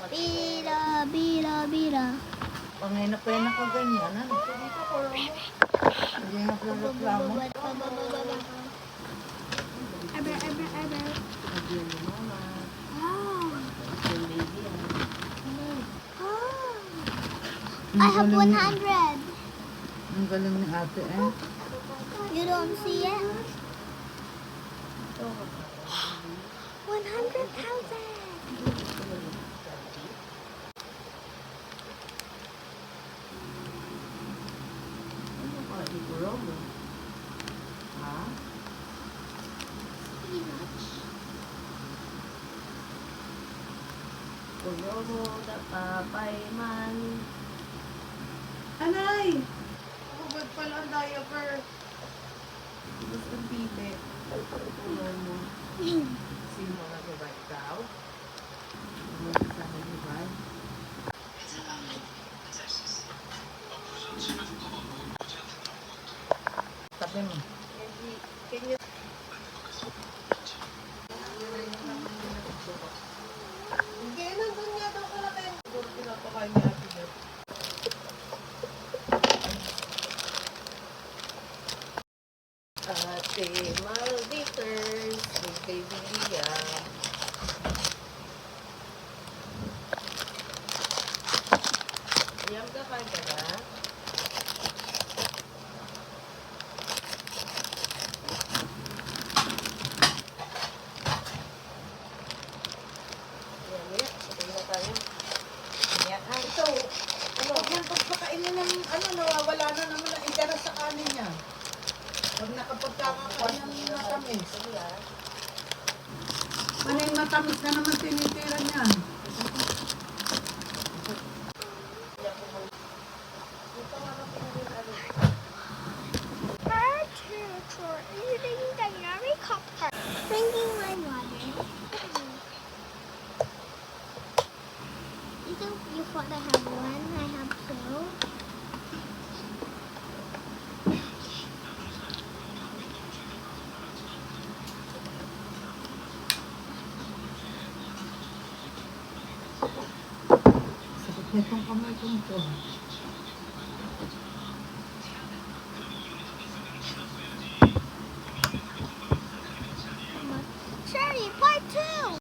Bira, bira, bira. Pangay na pa yan ako ganyan. Ano? Hindi nga pala reklamo. Ever, ever, ever. Nagyan ni mama. Ah. Yung baby yan. I have 100. Ang galing ni ate eh. You don't see it? 100,000. Ano ka? Iguro mo? Ha? Iguro mo na papay man. Anay! Hubad pala ang diaper. Gusto ang pipi. Iguro mo. Sino mga gabay daw? Ano sa mga gabay? Tabi mo. Hindi, nandun nga daw ka lang kayo. Siguro pinapakain niya Ate Beth. Ate Malditers, may baby Lia. Yam ka kain ka na? Ito, pag yan pagpakainin ng nawawala na naman ang interes sa kanin niya. Pag nakapagkakakain ng matamis. Ano yung matamis na naman tinitira niya? For eating the yummy cupcake. Drinking my water. You thought I have one, I have two. Sakit nitong kamay kong to.